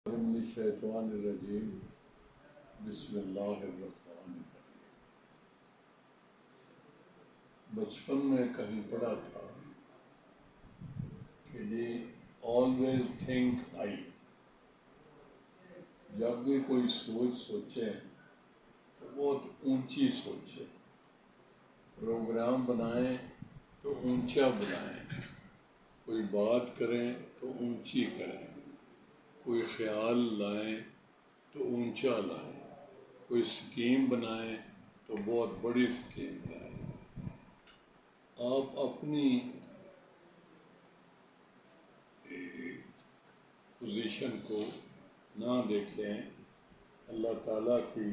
من الشیطان الرجیم بسم اللہ الرحمن الرحیم۔ بچپن میں کہیں پڑھا تھا کہ جی آلویز تھنک ہائی، جب بھی کوئی سوچ سوچیں تو بہت اونچی سوچیں، پروگرام بنائیں تو اونچا بنائیں، کوئی بات کریں تو اونچی کریں، کوئی خیال لائیں تو اونچا لائیں، کوئی سکیم بنائیں تو بہت بڑی سکیم بنائیں۔ آپ اپنی پوزیشن کو نہ دیکھیں، اللہ تعالیٰ کی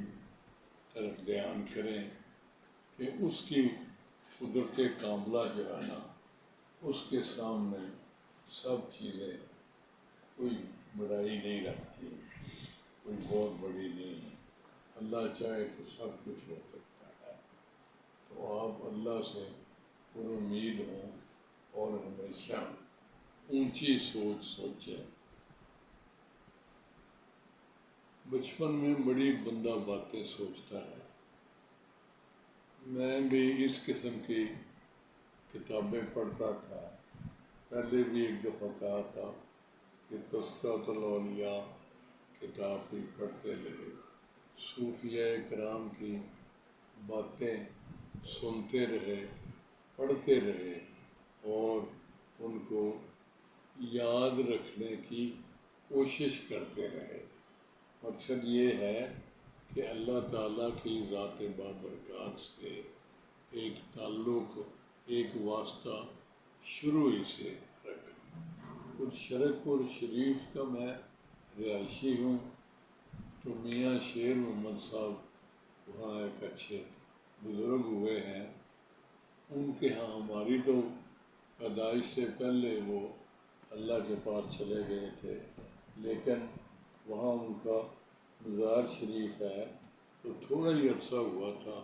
طرف دھیان کریں کہ اس کی قدرت کاملہ جو ہے نا، اس کے سامنے سب چیزیں کوئی بڑائی نہیں رکھتی، کوئی بہت بڑی نہیں ہے۔ اللہ چاہے تو سب کچھ ہو سکتا ہے، تو آپ اللہ سے پر امید ہوں اور ہمیشہ اونچی سوچ سوچیں۔ بچپن میں بڑی بندہ باتیں سوچتا ہے۔ میں بھی اس قسم کی کتابیں پڑھتا تھا، پہلے بھی ایک دفعہ کہا تھا کہ تذکرۃ الاولیاء کتاب بھی پڑھتے رہے، صوفیاء کرام کی باتیں سنتے رہے، پڑھتے رہے اور ان کو یاد رکھنے کی کوشش کرتے رہے۔ مقصد یہ ہے کہ اللہ تعالیٰ کی ذات بابرکات سے ایک تعلق، ایک واسطہ شروع ہی سے رکھا۔ خود شرک پور شریف کا میں رہائشی ہوں، تو میاں شیر محمد صاحب وہاں ایک اچھے بزرگ ہوئے ہیں، ان کے ہاں ہماری تو پیدائش سے پہلے وہ اللہ کے پاس چلے گئے تھے، لیکن وہاں ان کا مزار شریف ہے، تو تھوڑا ہی عرصہ ہوا تھا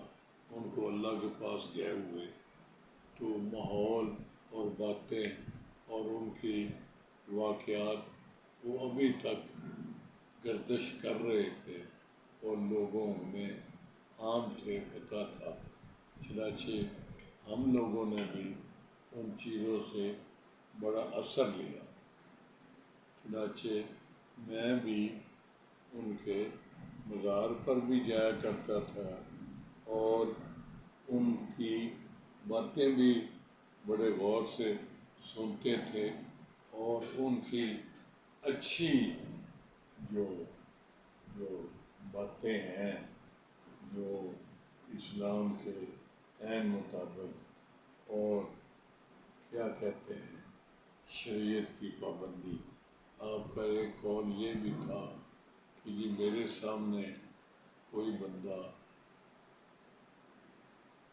ان کو اللہ کے پاس گئے ہوئے، تو ماحول اور باتیں اور ان کی واقعات وہ ابھی تک گردش کر رہے تھے اور لوگوں میں عام تھے، پتہ تھا۔ چنانچہ ہم لوگوں نے بھی ان چیزوں سے بڑا اثر لیا، چنانچہ میں بھی ان کے مزار پر بھی جایا کرتا تھا اور ان کی باتیں بھی بڑے غور سے سنتے تھے، اور ان کی اچھی جو باتیں ہیں جو اسلام کے عین مطابق، اور کیا کہتے ہیں، شریعت کی پابندی۔ آپ کا ایک قول یہ بھی تھا کہ جی میرے سامنے کوئی بندہ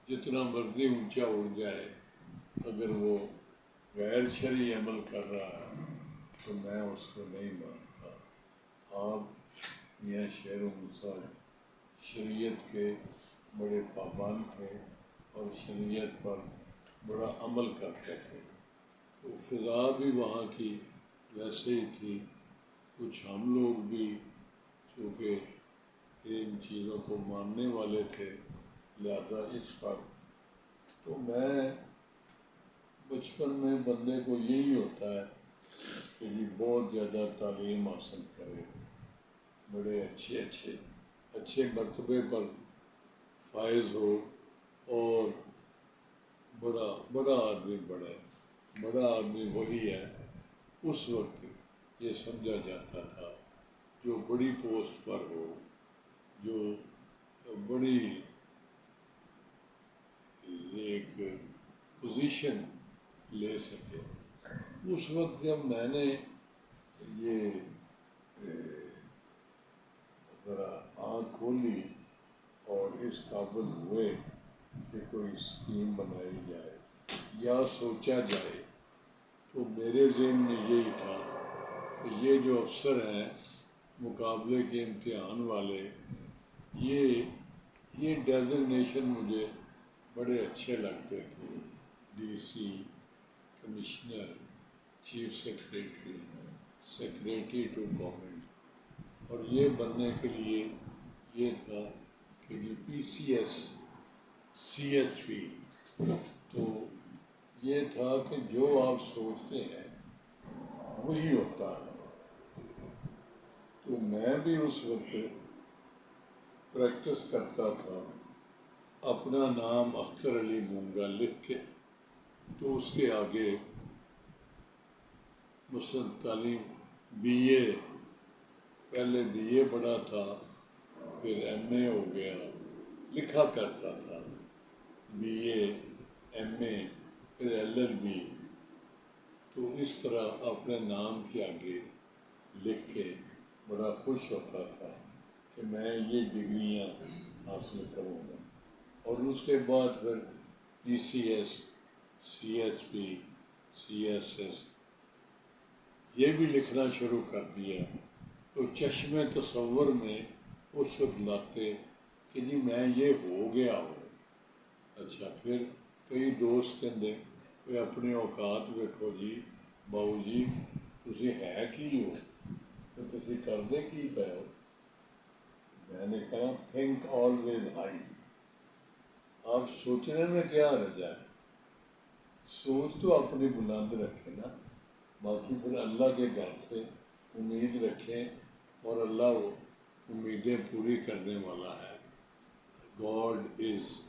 جتنا مرضی اونچا اڑ جائے، اگر وہ غیر شرعی عمل کر رہا ہے تو میں اس کو نہیں مانتا۔ آپ میاں شیر محمد صاحب شریعت کے بڑے پابند تھے اور شریعت پر بڑا عمل کرتے تھے، تو فضا بھی وہاں کی ویسے ہی تھی۔ کچھ ہم لوگ بھی چونکہ ان چیزوں کو ماننے والے تھے، لہذا اس پر تو میں بچپن میں بندے کو یہی ہوتا ہے کہ جی بہت زیادہ تعلیم حاصل کرے، بڑے اچھے مرتبے پر فائز ہو اور بڑا آدمی بڑھے۔ بڑا آدمی وہی ہے، اس وقت یہ سمجھا جاتا تھا جو بڑی پوسٹ پر ہو، جو بڑی ایک پوزیشن لے سکے۔ اس وقت جب میں نے یہ ذرا آنکھ کھولی اور اس قابل ہوئے کہ کوئی اسکیم بنائی جائے یا سوچا جائے، تو میرے ذہن میں یہی تھا کہ یہ جو افسر ہیں مقابلے کے امتحان والے، یہ ڈیزگنیشن مجھے بڑے اچھے لگتے تھے، D C, commissioner, chief secretary, secretary to government, اور یہ بننے کے لیے یہ تھا کہ جی پی سی ایس سی ایس پی، تو یہ تھا کہ جو آپ سوچتے ہیں وہی ہوتا ہے۔ تو میں بھی اس وقت پریکٹس کرتا تھا، اپنا نام اختر علی مونگا لکھ کے، تو اس کے آگے مثلاً تعلیم بی اے، پہلے بی اے پڑھا تھا، پھر ایم اے ہو گیا، لکھا کرتا تھا بی اے ایم اے پھر ایل ایل بی، تو اس طرح اپنے نام کے آگے لکھ کے بڑا خوش ہوتا تھا کہ میں یہ ڈگریاں حاصل کروں گا۔ اور اس کے بعد پھر P C S, C S P, C S S یہ بھی لکھنا شروع کر دیا۔ تو چشم تصور میں اس وقت لاتے کہ جی میں یہ ہو گیا ہوں۔ اچھا، پھر کئی دوست کہتے کوئی اپنے اوقات ویکھو جی، باؤ جی تسی ہے کی ہو، تو تسی کردے کی پے ہو؟ میں نے کہا تھنک آلویز ہائی، آپ سوچنے میں کیا رجا ہے، سوچ تو اپنی بلند رکھے نا، باقی پھر اللہ کے گھر سے امید رکھیں، اور اللہ وہ امیدیں پوری کرنے والا ہے۔ گاڈ از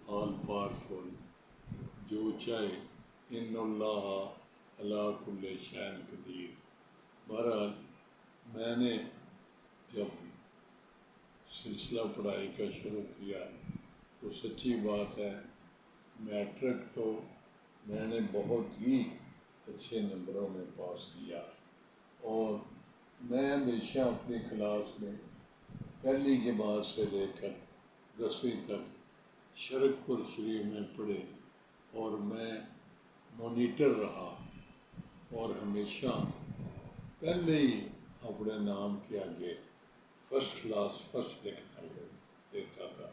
آل پاورفل، جو چاہے، ان اللہ علی کل شیء قدیر۔ بہرحال میں نے جب سلسلہ پڑھائی کا شروع کیا تو سچی بات ہے میٹرک تو میں نے بہت ہی اچھے نمبروں میں پاس کیا، اور میں ہمیشہ اپنی کلاس میں پہلی جماعت سے لے کر 10ویں تک شرک پور شریف میں پڑھے، اور میں مانیٹر رہا، اور ہمیشہ پہلے ہی اپنے نام کے آگے فرسٹ کلاس فرسٹ لکھنا دیتا تھا۔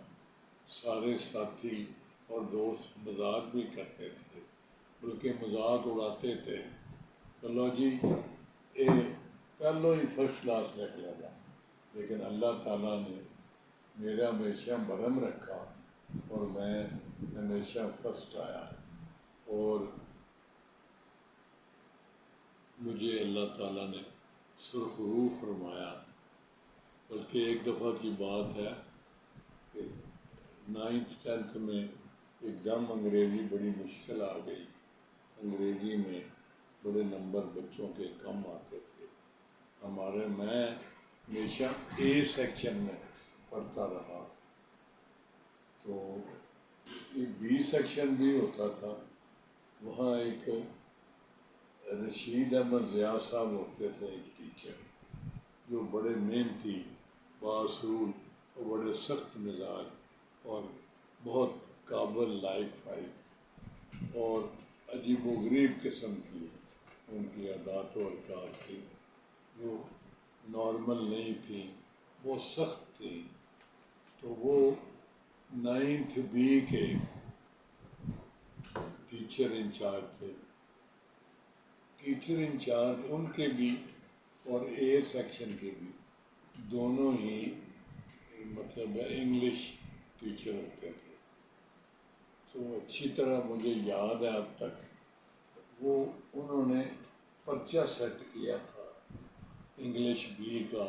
سارے ساتھی اور دوست مذاق بھی کرتے تھے، بلکہ مذاق اڑاتے تھے، چلو جی اے پہلو ہی فرسٹ کلاس لکھ لے گا، لیکن اللہ تعالیٰ نے میرا ہمیشہ برہم رکھا، اور میں ہمیشہ فرسٹ آیا، اور مجھے اللہ تعالیٰ نے سرخرو فرمایا۔ بلکہ ایک دفعہ کی بات ہے کہ 9th 10th میں ایک دم انگریزی بڑی مشکل آ گئی، انگریزی میں بڑے نمبر بچوں کے کم آتے تھے ہمارے، میں ہمیشہ اے سیکشن میں پڑھتا رہا، تو بی سیکشن بھی ہوتا تھا، وہاں ایک رشید احمد ضیاء صاحب ہوتے تھے، ایک ٹیچر جو بڑے محنتی، بااصول اور بڑے سخت مزاج اور بہت قابل لائق فائق اور عجیب و غریب قسم کی ان کی عادات و افکار تھی، جو نارمل نہیں تھیں، وہ سخت تھیں۔ تو وہ 9th بی کے ٹیچر انچارج تھے، ٹیچر انچارج ان کے بھی اور اے سیکشن کے بھی دونوں ہی مطلب انگلش ٹیچر ہوتے تھے۔ تو اچھی طرح مجھے یاد ہے اب تک، وہ انہوں نے پرچہ سیٹ کیا تھا انگلش بی کا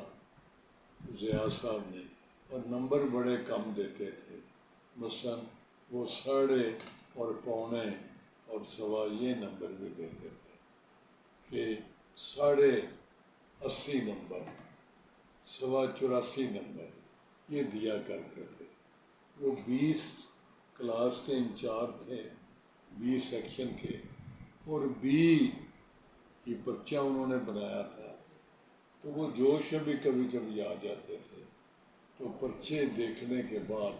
ضیاء صاحب نے، اور نمبر بڑے کم دیتے تھے، مثلاً وہ 8.5 اور 1.25 اور 1.25 یہ نمبر بھی دیتے تھے کہ 80.5 نمبر، 84 نمبر یہ دیا کرتے تھے۔ وہ 20 کلاس کے انچارج تھے بی سیکشن کے، اور بی یہ پرچہ انہوں نے بنایا تھا، تو وہ جوش میں بھی کبھی کبھی آ جاتے تھے، تو پرچے دیکھنے کے بعد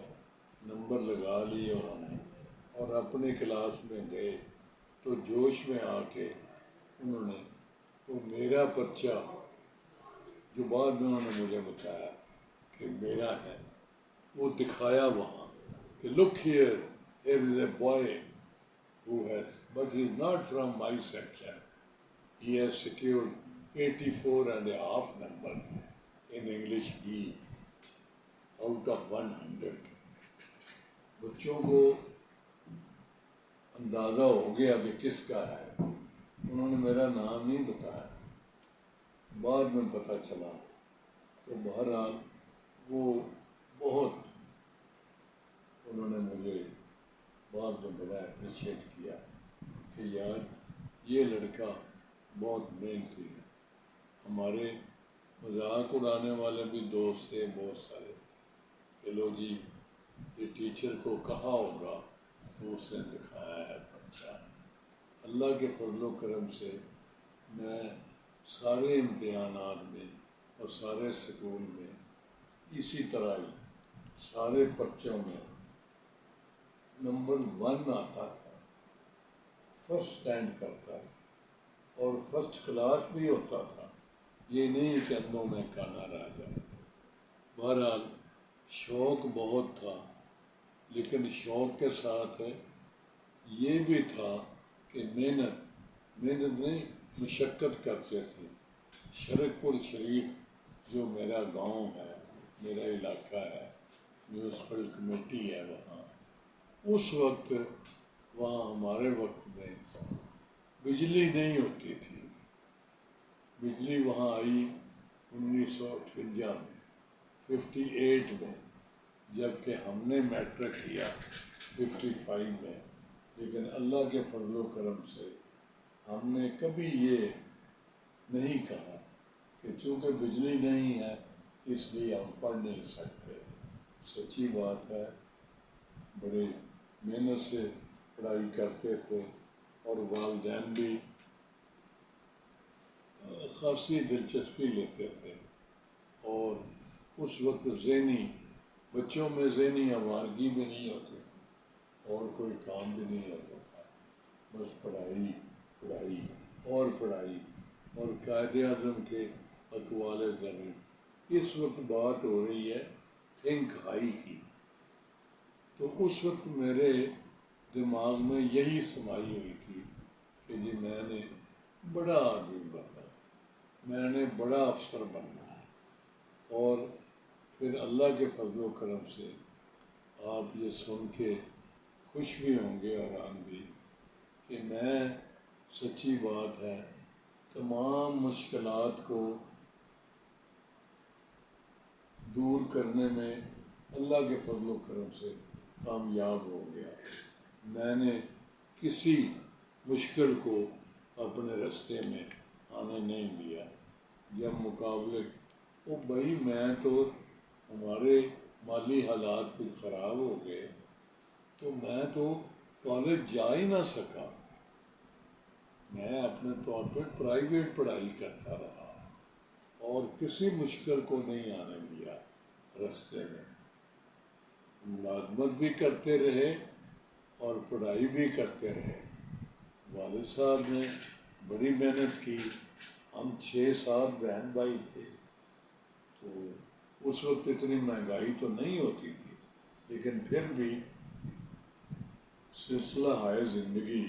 نمبر لگا لیے انہوں نے، اور اپنی کلاس میں گئے، تو جوش میں آ کے انہوں نے وہ میرا پرچہ جو بعد میں انہوں نے مجھے بتایا کہ میرا ہے، وہ دکھایا وہاں کہ look here, here is a boy who has, but he is not from my section. He has secured 84.5 number in English out of 100. بچوں کو اندازہ ہو گیا کہ کس کا ہے. انہوں نے میرا نام نہیں بتایا، بعد میں پتہ چلا. تو بہرحال وہ بہت انہوں نے مجھے بعد میں بڑا اپریشیٹ کیا کہ یار یہ لڑکا بہت محنتی ہے. ہمارے مذاق اڑانے والے بھی دوست تھے بہت سارے. چلو جی یہ ٹیچر کو کہا ہوگا تو اس نے دکھایا ہے بچہ. اللہ کے فضل و کرم سے میں سارے امتحانات میں اور سارے سکول میں اسی طرح ہی سارے پرچوں میں نمبر 1 آتا تھا، فرسٹ اسٹینڈ کرتا تھا اور فرسٹ کلاس بھی ہوتا تھا. یہ نہیں کہ اندوں میں کانا رہ جائے. بہرحال شوق بہت تھا، لیکن شوق کے ساتھ یہ بھی تھا کہ محنت نہیں مشقت کرتے تھے. شرک پور شریف جو میرا گاؤں ہے، میرا علاقہ ہے، میونسپل کمیٹی ہے وہاں، اس وقت وہاں ہمارے وقت میں بجلی نہیں ہوتی تھی. بجلی وہاں آئی 1958 میں، 58 میں، جبکہ ہم نے میٹرک کیا 55 میں. لیکن اللہ کے فضل و کرم سے ہم نے کبھی یہ نہیں کہا کہ چونکہ بجلی نہیں ہے اس لیے ہم پڑھ نہیں سکتے. سچی بات ہے، بڑے محنت سے پڑھائی کرتے تھے اور والدین بھی خاصی دلچسپی لیتے تھے. اور اس وقت بچوں میں ذہنی آوارگی بھی نہیں ہوتی تھی اور کوئی کام بھی نہیں ہوتا تھا، بس پڑھائی پڑھائی اور پڑھائی. اور قائد اعظم کے اقوال زمین. اس وقت بات ہو رہی ہے تھنک ہائی کی. تو اس وقت میرے دماغ میں یہی سمائی ہوئی تھی کہ جی میں نے بڑا آدمی بننا ہے، میں نے بڑا افسر بننا ہے. اور پھر اللہ کے فضل و کرم سے آپ یہ سن کے خوش بھی ہوں گے اور آن بھی کہ میں سچی بات ہے تمام مشکلات کو دور کرنے میں اللہ کے فضل و کرم سے کامیاب ہو گیا. میں نے کسی مشکل کو اپنے راستے میں آنے نہیں دیا. جب مقابلے بھائی میں تو ہمارے مالی حالات کچھ خراب ہو گئے تو میں تو کالج جا ہی نہ سکا. میں اپنے طور پہ پرائیویٹ پڑھائی کرتا رہا اور کسی مشکل کو نہیں آنے دیا راستے میں. ملازمت بھی کرتے رہے اور پڑھائی بھی کرتے رہے. والد صاحب نے بڑی محنت کی. ہم 6-7 بہن بھائی تھے. تو اس وقت اتنی مہنگائی تو نہیں ہوتی تھی، لیکن پھر بھی سلسلہ ہائے زندگی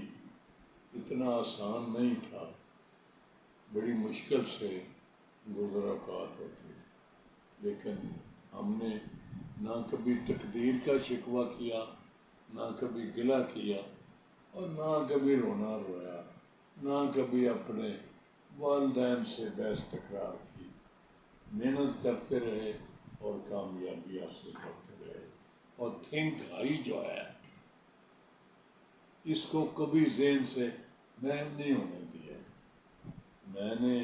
اتنا آسان نہیں تھا. بڑی مشکل سے گزر اوقات ہوتی. لیکن ہم نے نہ کبھی تقدیر کا شکوہ کیا، نہ کبھی گلہ کیا، اور نہ کبھی رونا رویا، نہ کبھی اپنے والدین سے بحث تکرار کی. محنت کرتے رہے اور کامیابی حاصل کرتے رہے. اور تھنک ہائی جو ہے اس کو کبھی ذہن سے محو نہیں ہونے دیا. میں نے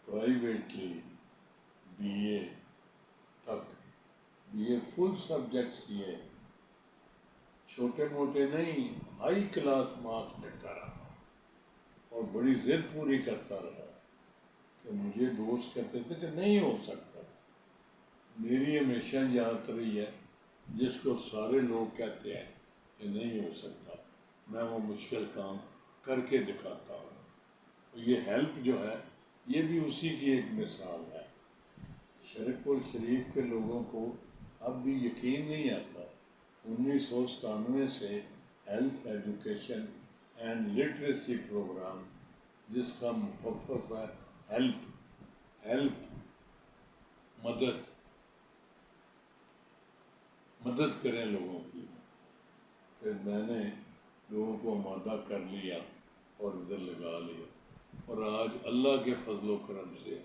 پرائیویٹلی BA تک BA فل سبجیکٹس کیے، چھوٹے موٹے نہیں، ہائی کلاس مارکس لیتا رہا اور بڑی ضد پوری کرتا رہا کہ مجھے دوست کہتے تھے کہ نہیں ہو سکتا. میری ہمیشہ یاد رہی ہے جس کو سارے لوگ کہتے ہیں کہ نہیں ہو سکتا، میں وہ مشکل کام کر کے دکھاتا ہوں. یہ ہیلپ جو ہے یہ بھی اسی کی ایک مثال ہے. شرک پور شریف کے لوگوں کو اب بھی یقین نہیں آتا. 1997 سے health education and literacy programme, جس کا مخفف ہے ہیلپ مدد، مدد کریں لوگوں کی. پھر میں نے لوگوں کو آمادہ کر لیا اور ادھر لگا لیا، اور آج اللہ کے فضل و کرم سے